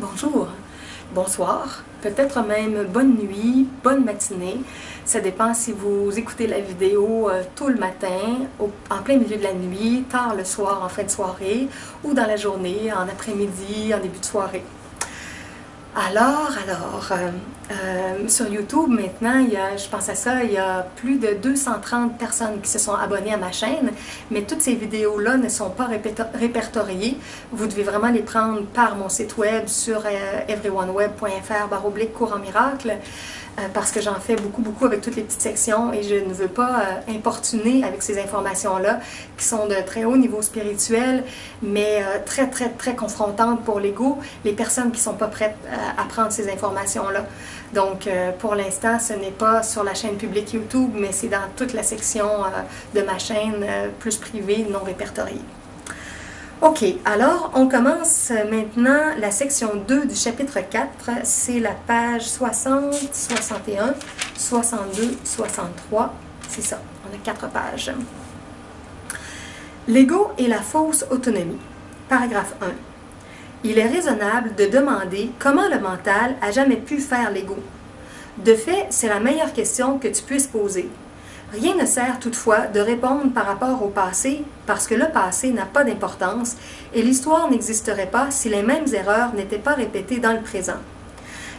Bonjour, bonsoir, peut-être même bonne nuit, bonne matinée. Ça dépend si vous écoutez la vidéo tôt le matin, en plein milieu de la nuit, tard le soir, en fin de soirée, ou dans la journée, en après-midi, en début de soirée. Sur YouTube maintenant, je pense à ça, il y a plus de 230 personnes qui se sont abonnées à ma chaîne, mais toutes ces vidéos-là ne sont pas répertoriées. Vous devez vraiment les prendre par mon site web sur everyoneWeb.fr/cours en miracle, parce que j'en fais beaucoup avec toutes les petites sections et je ne veux pas importuner avec ces informations-là qui sont de très haut niveau spirituel, mais très confrontantes pour l'ego, les personnes qui ne sont pas prêtes à prendre ces informations-là. Donc, pour l'instant, ce n'est pas sur la chaîne publique YouTube, mais c'est dans toute la section de ma chaîne plus privée, non répertoriée. Ok, alors on commence maintenant la section 2 du chapitre 4, c'est la page 60, 61, 62, 63, c'est ça, on a 4 pages. L'ego et la fausse autonomie. Paragraphe 1. Il est raisonnable de demander comment le mental a jamais pu faire l'ego. De fait, c'est la meilleure question que tu puisses poser. Rien ne sert toutefois de répondre par rapport au passé, parce que le passé n'a pas d'importance et l'histoire n'existerait pas si les mêmes erreurs n'étaient pas répétées dans le présent.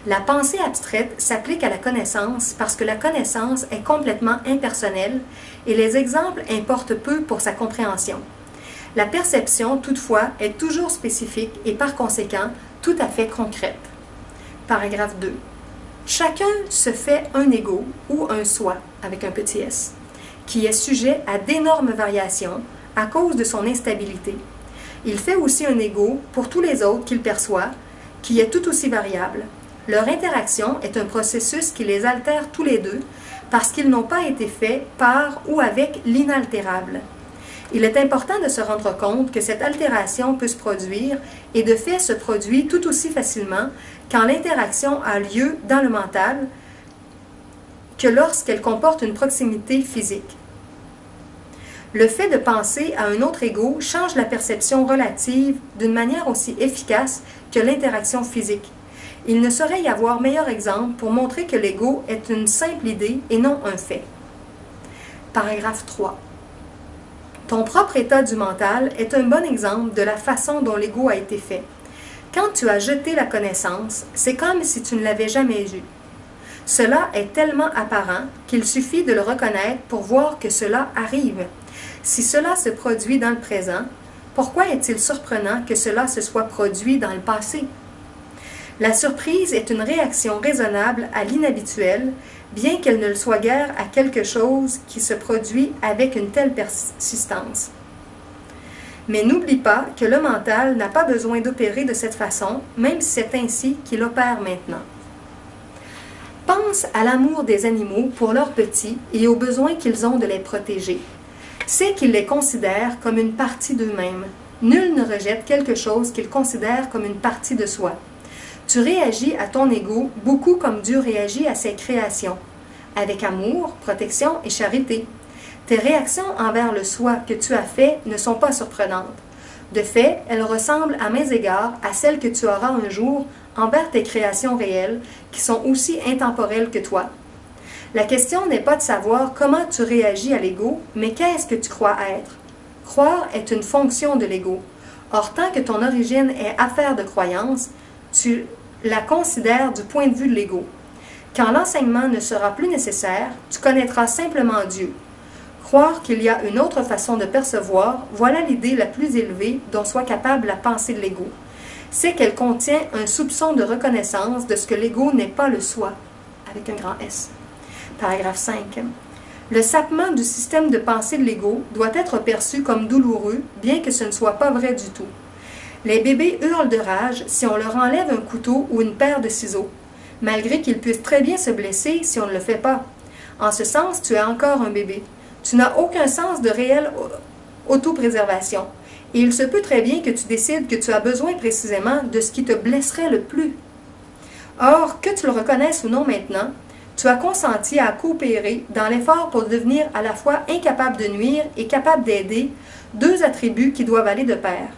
La pensée abstraite s'applique à la connaissance parce que la connaissance est complètement impersonnelle et les exemples importent peu pour sa compréhension. La perception, toutefois, est toujours spécifique et par conséquent tout à fait concrète. Paragraphe 2. Chacun se fait un ego ou un soi, avec un petit s, qui est sujet à d'énormes variations à cause de son instabilité. Il fait aussi un ego pour tous les autres qu'il perçoit, qui est tout aussi variable. Leur interaction est un processus qui les altère tous les deux parce qu'ils n'ont pas été faits par ou avec l'inaltérable. Il est important de se rendre compte que cette altération peut se produire et de fait se produit tout aussi facilement quand l'interaction a lieu dans le mental que lorsqu'elle comporte une proximité physique. Le fait de penser à un autre ego change la perception relative d'une manière aussi efficace que l'interaction physique. Il ne saurait y avoir meilleur exemple pour montrer que l'ego est une simple idée et non un fait. Paragraphe 3. Ton propre état du mental est un bon exemple de la façon dont l'ego a été fait. Quand tu as jeté la connaissance, c'est comme si tu ne l'avais jamais eue. Cela est tellement apparent qu'il suffit de le reconnaître pour voir que cela arrive. Si cela se produit dans le présent, pourquoi est-il surprenant que cela se soit produit dans le passé? La surprise est une réaction raisonnable à l'inhabituel, bien qu'elle ne le soit guère à quelque chose qui se produit avec une telle persistance. Mais n'oublie pas que le mental n'a pas besoin d'opérer de cette façon, même si c'est ainsi qu'il opère maintenant. Pense à l'amour des animaux pour leurs petits et au besoin qu'ils ont de les protéger. C'est qu'ils les considèrent comme une partie d'eux-mêmes. Nul ne rejette quelque chose qu'il considère comme une partie de soi. Tu réagis à ton ego beaucoup comme Dieu réagit à ses créations, avec amour, protection et charité. Tes réactions envers le soi que tu as fait ne sont pas surprenantes. De fait, elles ressemblent à mains égards à celles que tu auras un jour envers tes créations réelles, qui sont aussi intemporelles que toi. La question n'est pas de savoir comment tu réagis à l'ego, mais qu'est-ce que tu crois être. Croire est une fonction de l'ego. Or, tant que ton origine est affaire de croyance, tu la considères du point de vue de l'ego. Quand l'enseignement ne sera plus nécessaire, tu connaîtras simplement Dieu. Croire qu'il y a une autre façon de percevoir, voilà l'idée la plus élevée dont soit capable la pensée de l'ego. C'est qu'elle contient un soupçon de reconnaissance de ce que l'ego n'est pas le soi, avec un grand S. Paragraphe 5. Le sapement du système de pensée de l'ego doit être perçu comme douloureux, bien que ce ne soit pas vrai du tout. Les bébés hurlent de rage si on leur enlève un couteau ou une paire de ciseaux, malgré qu'ils puissent très bien se blesser si on ne le fait pas. En ce sens, tu es encore un bébé. Tu n'as aucun sens de réelle autopréservation. Et il se peut très bien que tu décides que tu as besoin précisément de ce qui te blesserait le plus. Or, que tu le reconnaisses ou non maintenant, tu as consenti à coopérer dans l'effort pour devenir à la fois incapable de nuire et capable d'aider, deux attributs qui doivent aller de pair.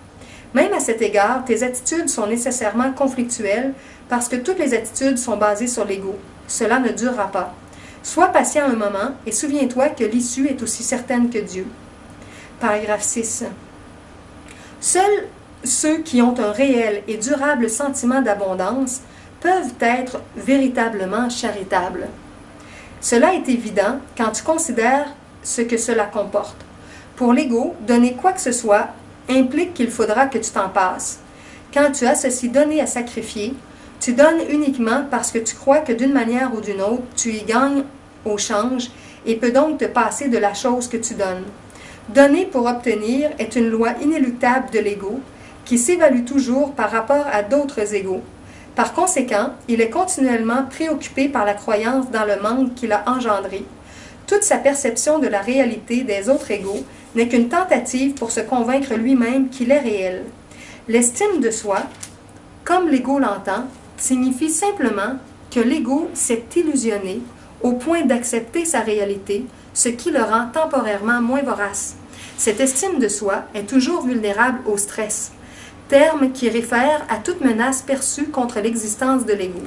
Même à cet égard, tes attitudes sont nécessairement conflictuelles parce que toutes les attitudes sont basées sur l'ego. Cela ne durera pas. Sois patient un moment et souviens-toi que l'issue est aussi certaine que Dieu. Paragraphe 6. Seuls ceux qui ont un réel et durable sentiment d'abondance peuvent être véritablement charitables. Cela est évident quand tu considères ce que cela comporte. Pour l'ego, donner quoi que ce soit implique qu'il faudra que tu t'en passes. Quand tu associes donner à sacrifier, tu donnes uniquement parce que tu crois que d'une manière ou d'une autre, tu y gagnes au change et peux donc te passer de la chose que tu donnes. Donner pour obtenir est une loi inéluctable de l'ego qui s'évalue toujours par rapport à d'autres égos. Par conséquent, il est continuellement préoccupé par la croyance dans le manque qu'il a engendré. Toute sa perception de la réalité des autres égos n'est qu'une tentative pour se convaincre lui-même qu'il est réel. L'estime de soi, comme l'ego l'entend, signifie simplement que l'ego s'est illusionné au point d'accepter sa réalité, ce qui le rend temporairement moins vorace. Cette estime de soi est toujours vulnérable au stress, terme qui réfère à toute menace perçue contre l'existence de l'ego.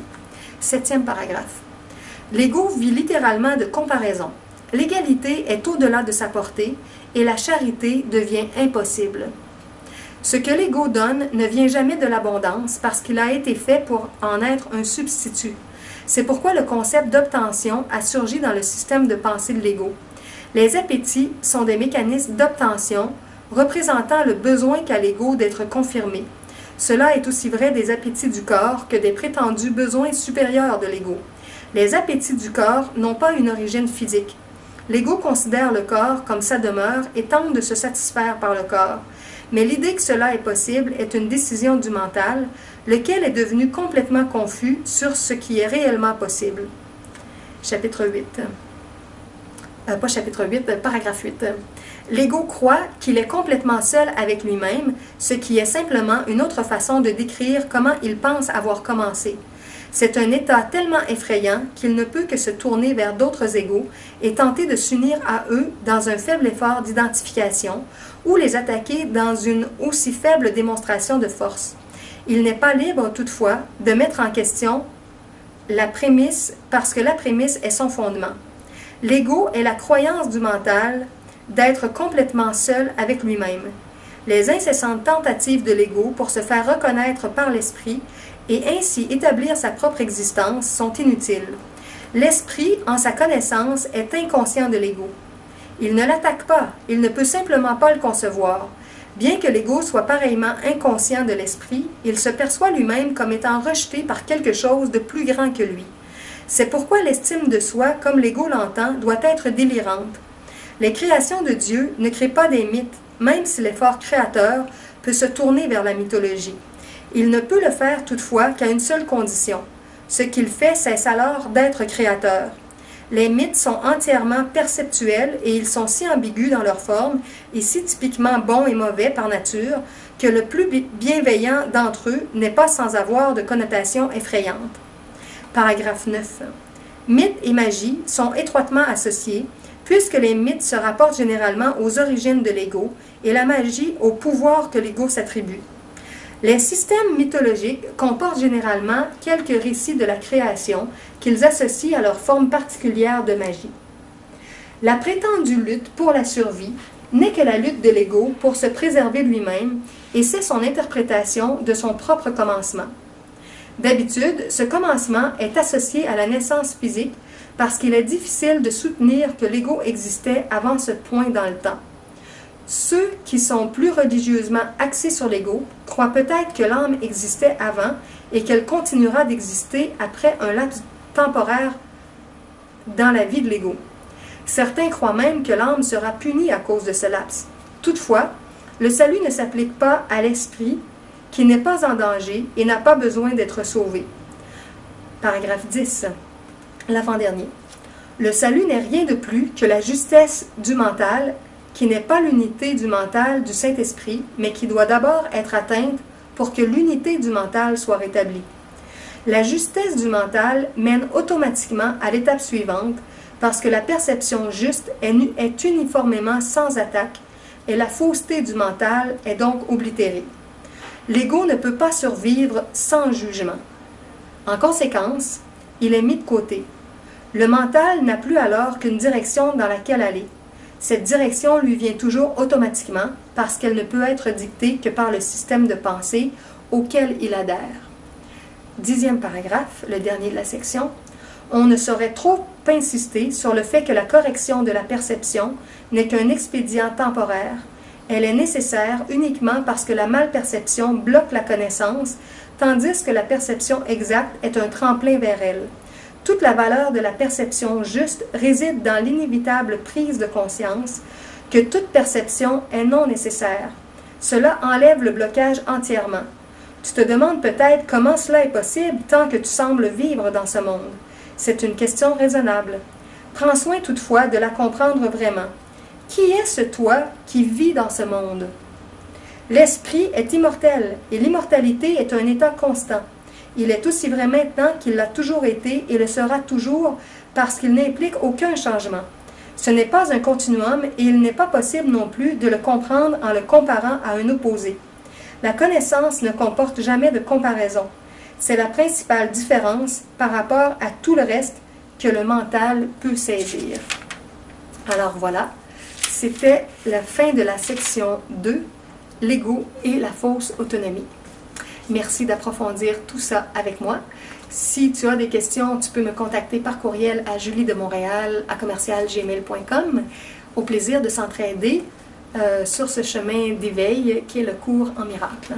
7e paragraphe. L'ego vit littéralement de comparaison. L'égalité est au-delà de sa portée et la charité devient impossible. Ce que l'ego donne ne vient jamais de l'abondance parce qu'il a été fait pour en être un substitut. C'est pourquoi le concept d'obtention a surgi dans le système de pensée de l'ego. Les appétits sont des mécanismes d'obtention représentant le besoin qu'a l'ego d'être confirmé. Cela est aussi vrai des appétits du corps que des prétendus besoins supérieurs de l'ego. Les appétits du corps n'ont pas une origine physique. L'ego considère le corps comme sa demeure et tente de se satisfaire par le corps. Mais l'idée que cela est possible est une décision du mental, lequel est devenu complètement confus sur ce qui est réellement possible. Chapitre 8. Pas chapitre 8, paragraphe 8. L'ego croit qu'il est complètement seul avec lui-même, ce qui est simplement une autre façon de décrire comment il pense avoir commencé. C'est un état tellement effrayant qu'il ne peut que se tourner vers d'autres égos et tenter de s'unir à eux dans un faible effort d'identification ou les attaquer dans une aussi faible démonstration de force. Il n'est pas libre, toutefois, de mettre en question la prémisse parce que la prémisse est son fondement. L'ego est la croyance du mental d'être complètement seul avec lui-même. Les incessantes tentatives de l'ego pour se faire reconnaître par l'esprit et ainsi établir sa propre existence sont inutiles. L'esprit, en sa connaissance, est inconscient de l'ego. Il ne l'attaque pas, il ne peut simplement pas le concevoir. Bien que l'ego soit pareillement inconscient de l'esprit, il se perçoit lui-même comme étant rejeté par quelque chose de plus grand que lui. C'est pourquoi l'estime de soi, comme l'ego l'entend, doit être délirante. Les créations de Dieu ne créent pas des mythes, même si l'effort créateur peut se tourner vers la mythologie. Il ne peut le faire toutefois qu'à une seule condition. Ce qu'il fait cesse alors d'être créateur. Les mythes sont entièrement perceptuels et ils sont si ambigus dans leur forme et si typiquement bons et mauvais par nature que le plus bienveillant d'entre eux n'est pas sans avoir de connotation effrayante. Paragraphe 9. Mythes et magie sont étroitement associés puisque les mythes se rapportent généralement aux origines de l'ego et la magie au pouvoir que l'ego s'attribue. Les systèmes mythologiques comportent généralement quelques récits de la création qu'ils associent à leur forme particulière de magie. La prétendue lutte pour la survie n'est que la lutte de l'ego pour se préserver lui-même et c'est son interprétation de son propre commencement. D'habitude, ce commencement est associé à la naissance physique parce qu'il est difficile de soutenir que l'ego existait avant ce point dans le temps. Ceux qui sont plus religieusement axés sur l'ego croient peut-être que l'âme existait avant et qu'elle continuera d'exister après un laps temporaire dans la vie de l'ego. Certains croient même que l'âme sera punie à cause de ce laps. Toutefois, le salut ne s'applique pas à l'esprit qui n'est pas en danger et n'a pas besoin d'être sauvé. Paragraphe 10. L'avant-dernier. Le salut n'est rien de plus que la justesse du mental qui n'est pas l'unité du mental du Saint-Esprit, mais qui doit d'abord être atteinte pour que l'unité du mental soit rétablie. La justesse du mental mène automatiquement à l'étape suivante, parce que la perception juste est uniformément sans attaque, et la fausseté du mental est donc oblitérée. L'ego ne peut pas survivre sans jugement. En conséquence, il est mis de côté. Le mental n'a plus alors qu'une direction dans laquelle aller. Cette direction lui vient toujours automatiquement parce qu'elle ne peut être dictée que par le système de pensée auquel il adhère. 10e paragraphe, le dernier de la section. On ne saurait trop insister sur le fait que la correction de la perception n'est qu'un expédient temporaire. Elle est nécessaire uniquement parce que la malperception bloque la connaissance, tandis que la perception exacte est un tremplin vers elle. Toute la valeur de la perception juste réside dans l'inévitable prise de conscience que toute perception est non nécessaire. Cela enlève le blocage entièrement. Tu te demandes peut-être comment cela est possible tant que tu sembles vivre dans ce monde. C'est une question raisonnable. Prends soin toutefois de la comprendre vraiment. Qui est ce toi qui vit dans ce monde? L'esprit est immortel et l'immortalité est un état constant. Il est aussi vrai maintenant qu'il l'a toujours été et le sera toujours parce qu'il n'implique aucun changement. Ce n'est pas un continuum et il n'est pas possible non plus de le comprendre en le comparant à un opposé. La connaissance ne comporte jamais de comparaison. C'est la principale différence par rapport à tout le reste que le mental peut saisir. Alors voilà, c'était la fin de la section 2, l'ego et la fausse autonomie. Merci d'approfondir tout ça avec moi. Si tu as des questions, tu peux me contacter par courriel à juliedemontréal@gmail.com. Au plaisir de s'entraider sur ce chemin d'éveil qui est le cours en miracle.